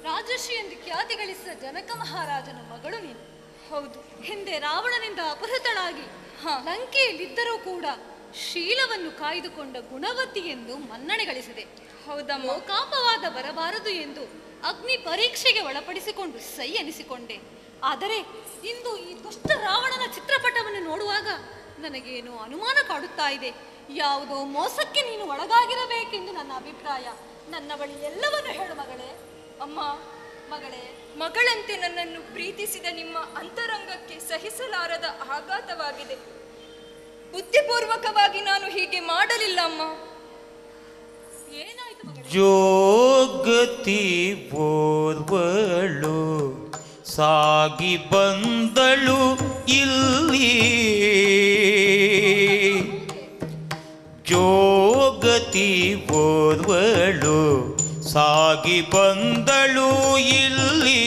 ರಾಜಶ್ರೀ ಎಂದು ಖ್ಯಾತಿ ಗಳಿಸಿದ ಜನಕ ಮಹಾರಾಜನ ಮಗಳು ನೀನು. ಹೌದು, ಹಿಂದೆ ರಾವಣನಿಂದ ಅಪಹೃತಳಾಗಿ ಲಂಕೆಯಲ್ಲಿದ್ದರೂ ಕೂಡ ಶೀಲವನ್ನು ಕಾಯ್ದುಕೊಂಡ ಗುಣವತಿ ಎಂದು ಮನ್ನಣೆ ಗಳಿಸಿದೆ. ಹೌದಮ್ಮ, ಲೋಕಾಪವಾದ ಬರಬಾರದು ಎಂದು ಅಗ್ನಿ ಪರೀಕ್ಷೆಗೆ ಒಳಪಡಿಸಿಕೊಂಡು ಸೈ ಎನಿಸಿಕೊಂಡೆ. ಆದರೆ ಇಂದು ಈ ದುಷ್ಟ ರಾವಣನ ಚಿತ್ರಪಟವನ್ನು ನೋಡುವಾಗ ನನಗೇನೋ ಅನುಮಾನ ಕಾಡುತ್ತಾ ಇದೆ. ಯಾವುದೋ ಮೋಸಕ್ಕೆ ನೀನು ಒಳಗಾಗಿರಬೇಕೆಂದು ನನ್ನ ಅಭಿಪ್ರಾಯ. ನನ್ನ ಬಳಿ ಎಲ್ಲವನ್ನು ಹೇಳು ಮಗಳೇ. ಅಮ್ಮ, ಮಗಳೇ, ಮಗಳಂತೆ ನನ್ನನ್ನು ಪ್ರೀತಿಸಿದ ನಿಮ್ಮ ಅಂತರಂಗಕ್ಕೆ ಸಹಿಸಲಾರದ ಆಘಾತವಾಗಿದೆ. ಬುದ್ಧಿಪೂರ್ವಕವಾಗಿ ನಾನು ಹೀಗೆ ಮಾಡಲಿಲ್ಲ ಅಮ್ಮ. ಏನಾಯ್ತು ಮಗಳೇ? ಜೋಗತಿ ಓರ್ವಳು ಸಾಗಿ ಬಂದಳು ಇಲ್ಲಿ, ಜೋಗತಿ ಓರ್ವಳು ಸಾಗಿ ಬಂದಳು ಇಲ್ಲಿ,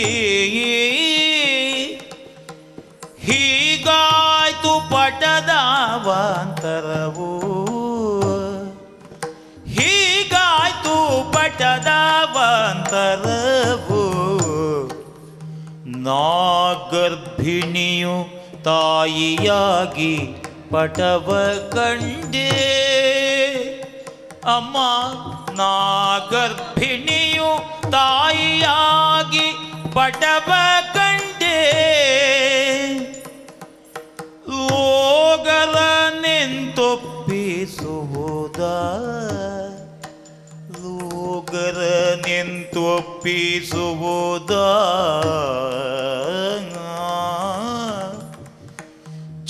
ಹೀಗಾಯ್ತು ಪಟದಾವಾಂತರವು, ಹೀಗಾಯ್ತು ಪಟದಾವಾಂತರವು, ನಾ ಗರ್ಭಿಣಿಯು ತಾಯಿಯಾಗಿ ಪಟವ ಕಂಡೆ, ಅಮ್ಮ ನಾ ಗರ್ಭಿಣಿಯು ತಾಯಿಯಾಗಿ ಪಟವ ಕಂಡೆ, ಲೋಗರ ನಿಂತೊಪ್ಪಿಸುವುದ, ಲೋಗರ ನಿಂತೊಪ್ಪಿಸುವುದ,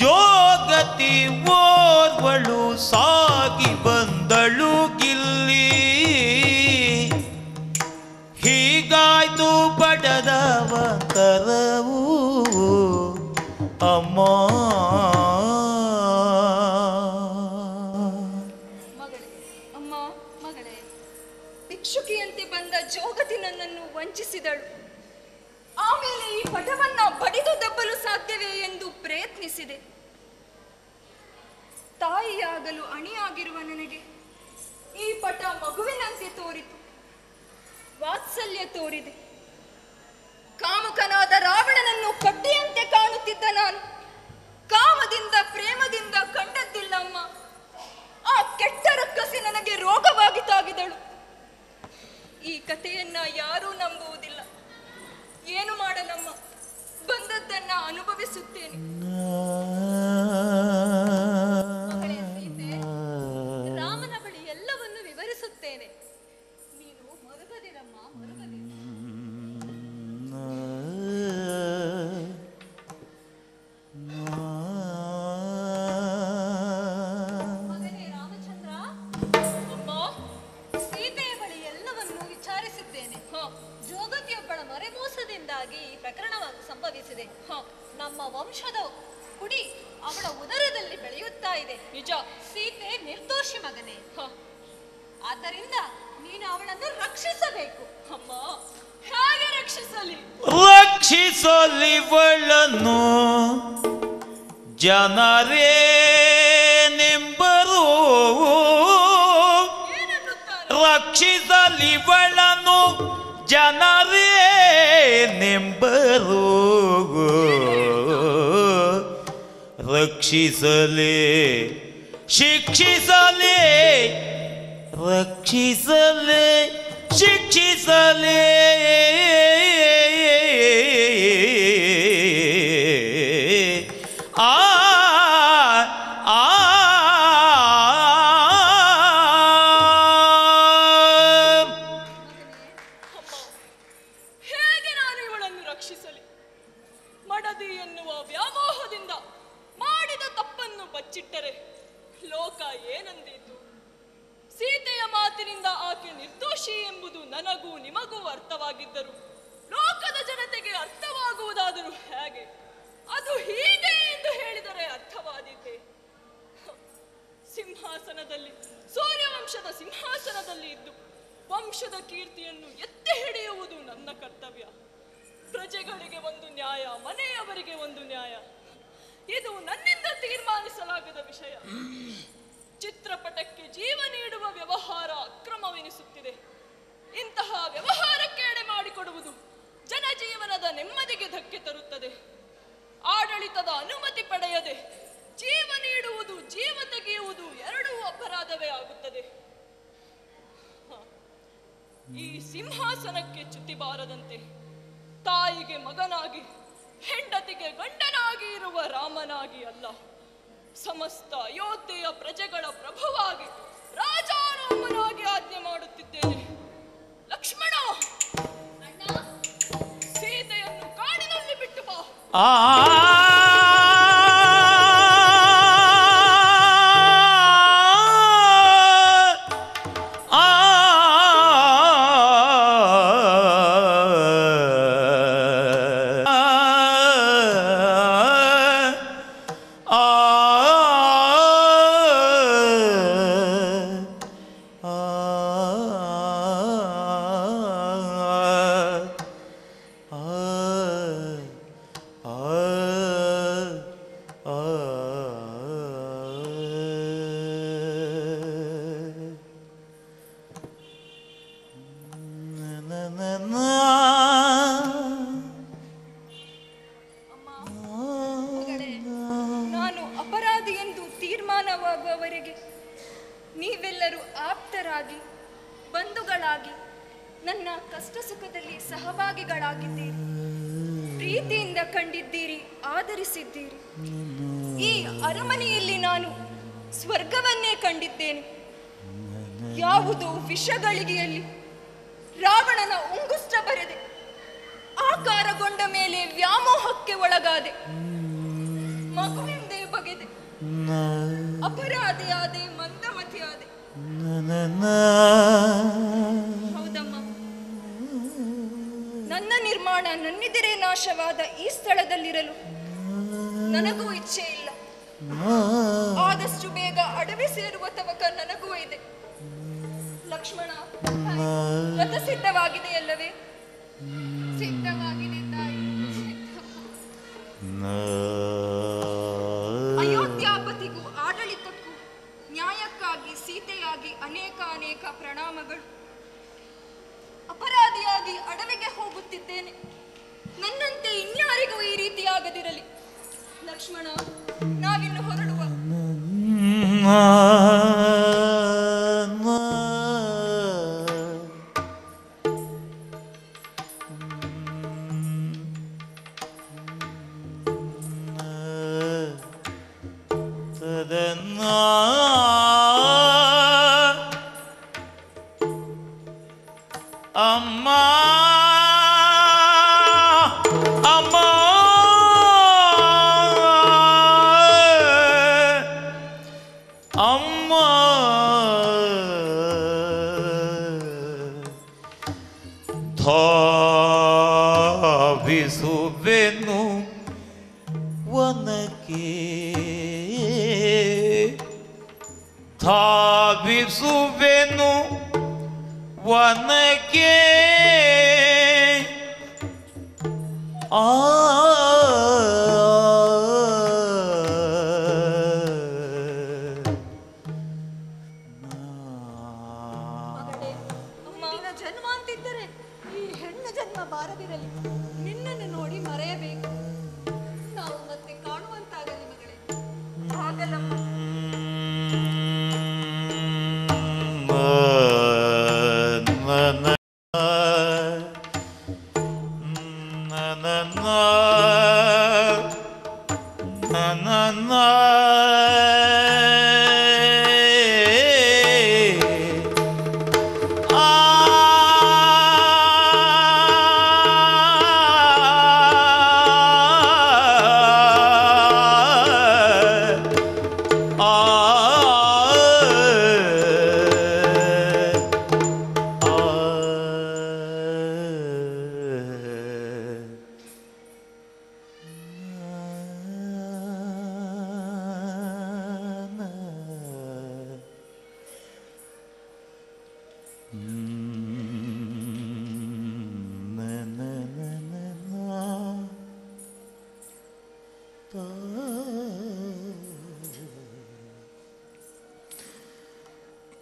ಜೋಗತಿ ಓರ್ವಳು ಸಾಗಿ ಬಂದಳು ಗಿಲ್ಲಿ, ಹೀಗಾಯ್ತು ಪಟದವಂತರವು ಅಮ್ಮ. ಮಗಳೇ, ಅಮ್ಮ ಮಗಳೇ, ಭಿಕ್ಷುಕಿಯಂತೆ ಬಂದ ಜೋಗತಿ ನನ್ನನ್ನು ವಂಚಿಸಿದಳು. ಆಮೇಲೆ ಈ ಪಟವನ್ನ ಬಡಿದು ದಬ್ಬಲು ಸಾಧ್ಯವೇ ಎಂದು ಪ್ರಯತ್ನಿಸಿದೆ. ತಾಯಿಯಾಗಲು ಅಣಿಯಾಗಿರುವ ನನಗೆ ಈ ಪಟ ಮಗುವಿನಂತೆ ತೋರಿತು, ವಾತ್ಸಲ್ಯ ತೋರಿದೆ. ಕಾಮುಕನಾದ ರಾವಣನನ್ನು ಕಡ್ಡಿಯಂತೆ ಕಾಣುತ್ತಿದ್ದ ನಾನು ಕಾಮದಿಂದ ಪ್ರೇಮದಿಂದ ಕಂಡದ್ದಿಲ್ಲಮ್ಮ. ಆ ಕೆಟ್ಟ ರಕ್ಕಸಿ ನನಗೆ ರೋಗವಾಗಿ ತಾಗಿದಳು. ಈ ಕಥೆಯನ್ನ ಯಾರೂ ನಂಬುವುದಿಲ್ಲ. ಏನು ಮಾಡಲಮ್ಮ, ಬಂದದ್ದನ್ನ ಅನುಭವಿಸುತ್ತೇನೆ. ಮಗಳೇ ಸೀತೆ, ರಾಮನ ಬಳಿ ಎಲ್ಲವನ್ನು ವಿವರಿಸುತ್ತೇನೆ. ನೀನು ಮರುಗದಿರಮ್ಮ, ಮರುಗದಿರ. ಮಗನೇ ರಾಮಚಂದ್ರ, ಅಮ್ಮ, ಸೀತೆಯ ಬಳಿ ಎಲ್ಲವನ್ನು ವಿಚಾರಿಸಿದ್ದೇನೆ. ಜೋಗತಿಯೊಬ್ಬಳ ಮರೆಮೋಸದಿಂದಾಗಿ ಈ ಪ್ರಕರಣ ಸಂಭವಿಸಿದೆ. ನಮ್ಮ ವಂಶದ ಕುಡಿ ಅವಳ ಉದರದಲ್ಲಿ ಬೆಳೆಯುತ್ತಾ ಇದೆ. ನಿಜ. ಸೀತೆ ನಿರ್ದೋಷಿ ಮಗನೇ. ಆದ್ದರಿಂದ ನೀನು ಅವಳನ್ನು ರಕ್ಷಿಸಬೇಕು. ಅಮ್ಮ, ಹೇಗೆ ರಕ್ಷಿಸಲಿ? ರಕ್ಷಿಸಲಿವಳನ್ನು ಜನರೇನೆಂಬರು, ಏನನ್ನುತ್ತಾರೆ? ರಕ್ಷಿಸಲಿವಳನ್ನು ಜನರೇನೆಂಬರು, ರಕ್ಷಿಸಲೇ ಶಿಕ್ಷಿಸಲೇ, ರಕ್ಷಿಸಲೇ ಶಿಕ್ಷಿಸಲೇ, ಆ ಆ ಹೇಗೆ ನಾನು ಇವಳನ್ನು ರಕ್ಷಿಸಲಿ? ಮಡದಿ ಎನ್ನುವ ವ್ಯಾಮೋಹದಿಂದ ಮಾಡಿದ ತಪ್ಪನ್ನು ಬಚ್ಚಿಟ್ಟರೆ ಲೋಕ ಏನಂದೀತು? ಸೀತೆಯ ಮಾತಿನಿಂದ ಆಕೆ ನಿರ್ದೋಷಿ ಎಂಬುದು ನನಗೂ ನಿಮಗೂ ಅರ್ಥವಾಗಿದ್ದರು ಲೋಕದ ಜನತೆಗೆ ಅರ್ಥವಾಗುವುದಾದರೂ ಹೇಗೆ? ಅದು ಹೀಗೆ ಎಂದು ಹೇಳಿದರೆ ಅರ್ಥವಾದೀತೆ. ಸಿಂಹಾಸನದಲ್ಲಿ, ಸೂರ್ಯವಂಶದ ಸಿಂಹಾಸನದಲ್ಲಿ ಇದ್ದು ವಂಶದ ಕೀರ್ತಿಯನ್ನು ಎತ್ತಿ ಹಿಡಿಯುವುದು ನನ್ನ ಕರ್ತವ್ಯ. ಪ್ರಜೆಗಳಿಗೆ ಒಂದು ನ್ಯಾಯ, ಮನೆಯವರಿಗೆ ಒಂದು ನ್ಯಾಯ, ಇದು ನನ್ನಿಂದ ತೀರ್ಮಾನಿಸಲಾಗದ ವಿಷಯ. ಚಿತ್ರಪಟಕ್ಕೆ ಜೀವ ನೀಡುವ ವ್ಯವಹಾರ ಅಕ್ರಮವೆನಿಸುತ್ತಿದೆ. ಇಂತಹ ವ್ಯವಹಾರಕ್ಕೆ ಎಡೆ ಮಾಡಿಕೊಡುವುದು ಜನಜೀವನದ ನೆಮ್ಮದಿಗೆ ಧಕ್ಕೆ ತರುತ್ತದೆ. ಆಡಳಿತದ ಅನುಮತಿ ಪಡೆಯದೆ ಜೀವ ನೀಡುವುದು, ಜೀವ ತೆಗೆಯುವುದು ಎರಡೂ ಅಪರಾಧವೇ ಆಗುತ್ತದೆ. ಈ ಸಿಂಹಾಸನಕ್ಕೆ ಚ್ಯುತಿ ಬಾರದಂತೆ ತಾಯಿಗೆ ಮಗನಾಗಿ, ಹೆಂಡತಿಗೆ ಗಂಡನಾಗಿ ಇರುವ ರಾಮನಾಗಿ ಅಲ್ಲ, ಸಮಸ್ತ ಅಯೋಧ್ಯೆಯ ಪ್ರಜೆಗಳ ಪ್ರಭುವಾಗಿ, ರಾಜಾರಾಮನಾಗಿ ಆಜ್ಞೆ ಮಾಡುತ್ತಿದ್ದೇನೆ. ಲಕ್ಷ್ಮಣ, ಸೀತೆಯನ್ನು ಕಾಡಿನಲ್ಲಿ ಬಿಟ್ಟು ಬಾ. ನೀವೆಲ್ಲರೂ ಆಪ್ತರಾಗಿ, ಬಂಧುಗಳಾಗಿ, ನನ್ನ ಕಷ್ಟ ಸುಖದಲ್ಲಿ ಸಹಭಾಗಿಗಳಾಗಿದ್ದೀರಿ. ಪ್ರೀತಿಯಿಂದ ಕಂಡಿದ್ದೀರಿ, ಆದರಿಸಿದ್ದೀರಿ. ಈ ಅರಮನೆಯಲ್ಲಿ ನಾನು ಸ್ವರ್ಗವನ್ನೇ ಕಂಡಿದ್ದೇನೆ. ಯಾವುದೋ ವಿಷಗಳಿಗೆಯಲ್ಲಿ ರಾವಣನ ಉಂಗುಷ್ಟ ಬರೆದೆ, ಆಕಾರಗೊಂಡ ಮೇಲೆ ವ್ಯಾಮೋಹಕ್ಕೆ ಒಳಗಾದೆ, ಮಗುವಿಂದೇ ಬಗೆದೆ, ಅಪರಾಧಿಯಾದೆ, ಮಂದಮತಿಯಾದೆ. ಹೌದಮ್ಮ, ನನ್ನ ನಿರ್ಮಾಣ ನನ್ನೆದುರೇ ನಾಶವಾದ ಈ ಸ್ಥಳದಲ್ಲಿರಲು ನನಗೂ ಇಚ್ಛೆ ಇಲ್ಲ. ಆದಷ್ಟು ಬೇಗ ಅಡವಿ ಸೇರುವ ತವಕ ನನಗೂ ಇದೆ. ಲಕ್ಷ್ಮಣ, ರಥ ಸಿದ್ಧವಾಗಿದೆಯಲ್ಲವೇ? ಸಿದ್ಧವಾಗಿದೆ ತಾಯಿ. ಅಯೋಧ್ಯಾಪತಿಗೂ ಆಡಳಿತಕ್ಕೂ ನ್ಯಾಯಕ್ಕಾಗಿ ಸೀತೆಯಾಗಿ ಅನೇಕ ಪ್ರಣಾಮಗಳು. ಅಪರಾಧಿಯಾಗಿ ಅಡವಿಗೆ ಹೋಗುತ್ತಿದ್ದೇನೆ. ನನ್ನಂತೆ ಇನ್ಯಾರಿಗೂ ಈ ರೀತಿಯಾಗದಿರಲಿ. ಲಕ್ಷ್ಮಣ, ನಾವಿನ್ನು ಹೊರಡುವ. ಅಮ್ಮ ಅಮ್ಮ ಅಮ್ಮ ಧಾವಿಸುವೆನು ವನಕ್ಕೆ, ಧಾವಿಸುವೆನು ವನಕ್ಕೆ. ಜನ್ಮ ಅಂತಿದ್ದರೆ ಈ ಹೆಣ್ಣು ಜನ್ಮ ಬಾರದಿರಲಿ. ನಿನ್ನನ್ನು ನೋಡಿ ಮರೆಯಬೇಕು. ನಾವು ಮತ್ತೆ ಕಾಣುವಂತಾಗಲಿ ಮಗಳೇ. ಆಗಲಮ್ಮ.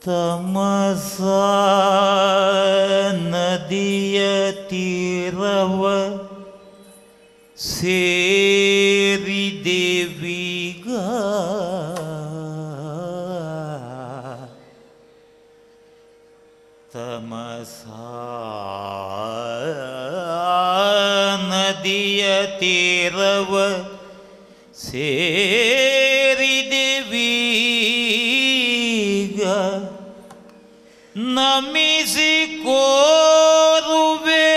ತಮಸ ನದಿಯ ತೀರವ ಸೇರಿದೆವೀಗ ತಮಸ ನದಿಯ ತೀರವ ಸೇರಿದೆವೀಗ ನಮಿಸಿ ಕೋರುವೆ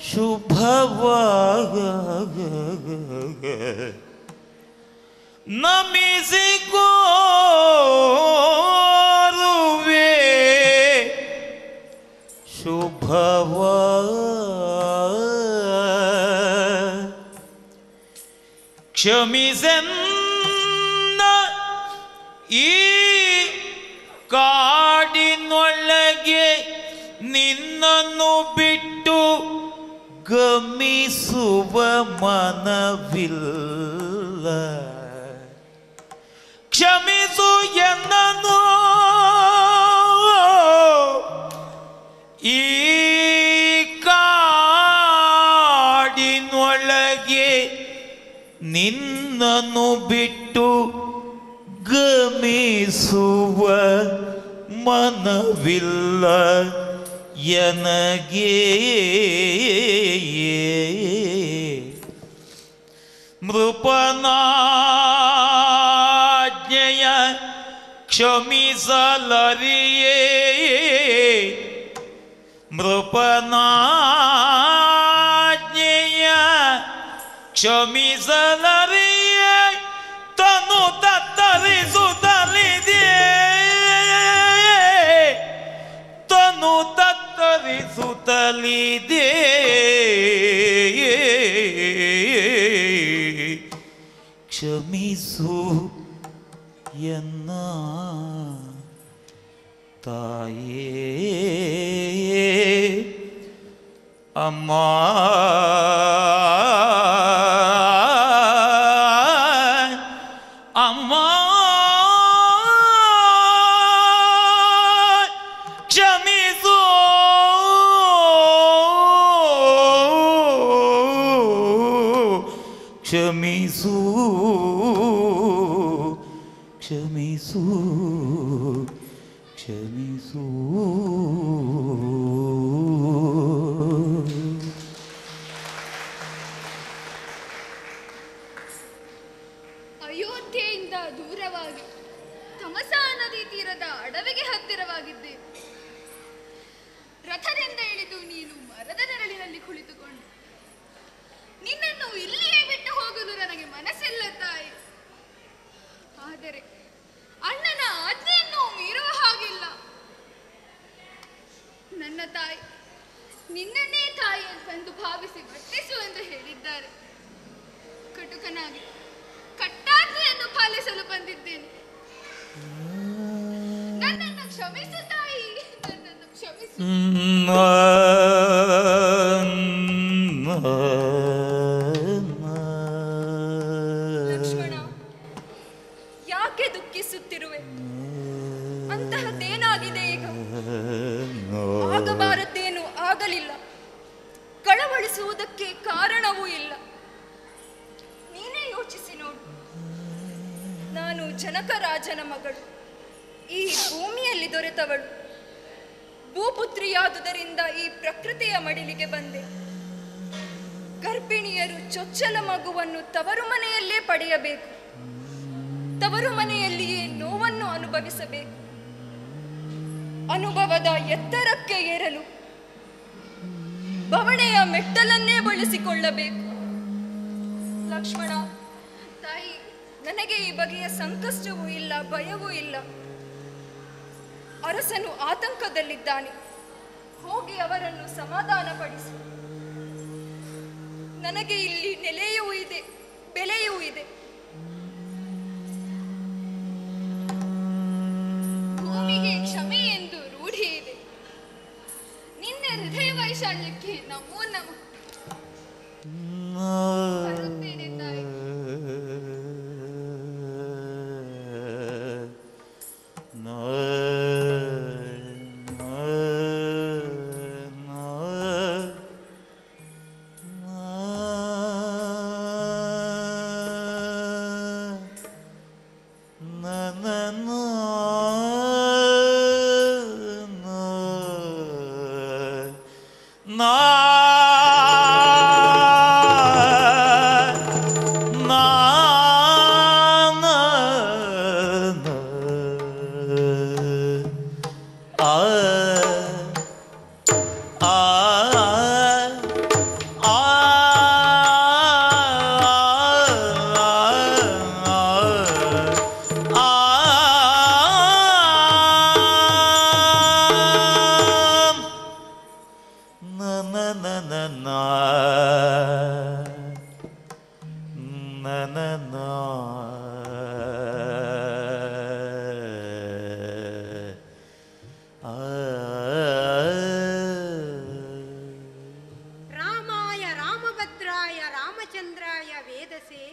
ಶುಭವಾಗ ನಮಿಸಿ ಕೋರುವೆ ಶುಭವ ಕ್ಷಮಿಸೆನ್ನ ಈ ಕಾಡಿನೊಳಗೆ ನಿನ್ನನ್ನು ಬಿಟ್ಟು ಗಮಿಸುವ ಮನವಿಲ್ಲ ಕ್ಷಮಿಸು ಎನ್ನನು ಈ ಕಾಡಿನೊಳಗೆ ನಿನ್ನನ್ನು ಬಿಟ್ಟು ಗಮಿಸುವ ಮನವಿಲ್ಲ ಎನಗೆ ನೃಪನಾಜ್ಞೆಯ ಕ್ಷಮಿಸಲರಿಯೇ ನೃಪನಾಜ್ಞೆಯ ಕ್ಷಮಿಸಲರಿಯೇ ತನು ತತ್ತರಿಸುತ್ತಲಿದೆ ತನು ತತ್ತರಿಸುತ್ತಲಿದೆ ಕ್ಷಮಿಸು ಎನ್ನ ತಾಯೇ ಅಮ್ಮ ಅಮ್ಮ ಕ್ಷಮಿಸು ಕ್ಷಮಿಸು ಕ್ಷಮಿಸು ಕ್ಷಮಿಸು ಅಯೋಧ್ಯೆಯಿಂದ ದೂರವಾಗಿ ತಮಸಾ ನದಿ ತೀರದ ಅಡವಿಗೆ ಹತ್ತಿರವಾಗಿದ್ದೆ. ರಥದಿಂದ ಇಳಿದು ನೀನು ಮರದ ನೆರಳಿನಲ್ಲಿ ಕುಳಿತುಕೊಂಡು ನಿನ್ನನ್ನು ಇಲ್ಲಿಯೇ ಬಿಟ್ಟು ಹೋಗಲು ನನಗೆ ಮನಸ್ಸಿಲ್ಲ ತಾಯಿ. ಆದರೆ ಅಣ್ಣನ ಆಜ್ಞೆಯನ್ನು ಮೀರುವ ಹಾಗಿಲ್ಲ. ನನ್ನ ತಾಯಿ ನಿನ್ನನ್ನೇ ತಾಯಿ ಎಂದು ಭಾವಿಸಿ ವರ್ತಿಸು ಎಂದು ಹೇಳಿದ್ದಾರೆ. ಕಟುಕನಾಗಿ ಕಟ್ಟಾಜ್ಞೆಯನ್ನು ಪಾಲಿಸಲು ಬಂದಿದ್ದೇನೆ. ನನ್ನನ್ನು ಕ್ಷಮಿಸು ತಾಯಿ, ನನ್ನನ್ನು ಕ್ಷಮಿಸು. ಲಕ್ಷ್ಮಣ, ಯಾಕೆ ದುಃಖಿಸುತ್ತಿರುವೆ? ಅಂತಹದ್ದೇನಾಗಿದೆ ಈಗ? ಆಗಬಾರದ್ದೇನು ಆಗಲಿಲ್ಲ. ಕಳವಳಿಸುವುದಕ್ಕೆ ಕಾರಣವೂ ಇಲ್ಲ. ನೀನೇ ಯೋಚಿಸಿ ನೋಡು. ನಾನು ಜನಕ ರಾಜನ ಮಗಳು, ಈ ಭೂಮಿಯಲ್ಲಿ ದೊರೆತವಳು. ಭೂಪುತ್ರಿಯಾದುದರಿಂದ ಈ ಪ್ರಕೃತಿಯ ಮಡಿಲಿಗೆ ಬಂದೆ. ಗರ್ಭಿಣಿಯರು ಚೊಚ್ಚಲ ಮಗುವನ್ನು ತವರು ಮನೆಯಲ್ಲೇ ಪಡೆಯಬೇಕು. ತವರು ಮನೆಯಲ್ಲಿಯೇ ನೋವನ್ನು ಅನುಭವಿಸಬೇಕು. ಅನುಭವದ ಎತ್ತರಕ್ಕೆ ಏರಲು ಬವಣೆಯ ಮೆಟ್ಟಲನ್ನೇ ಬಳಸಿಕೊಳ್ಳಬೇಕು. ಲಕ್ಷ್ಮಣ, ತಾಯಿ, ನನಗೆ ಈ ಬಗೆಯ ಸಂಕಷ್ಟವೂ ಇಲ್ಲ, ಭಯವೂ ಇಲ್ಲ. ಅರಸನು ಆತಂಕದಲ್ಲಿದ್ದಾನೆ. ಹೋಗಿ ಅವರನ್ನು ಸಮಾಧಾನಪಡಿಸು. ನನಗೆ ಇಲ್ಲಿ ನೆಲೆಯೂ ಇದೆ, ಬೆಲೆಯೂ ಇದೆ. ಭೂಮಿಗೆ ಕ್ಷಮೆ ಎಂದು ರೂಢಿ ಇದೆ. ನಿನ್ನ ಹೃದಯ ವೈಶಾಲ್ಯಕ್ಕೆ ನಮೋ ನಮಃ. ಬರುತ್ತೇನೆ ತಾಯಿ. No. ರಾಮಾಯ ರಾಮಭದ್ರಾಯ ರಾಮಚಂದ್ರಾಯ ವೇದಸೆ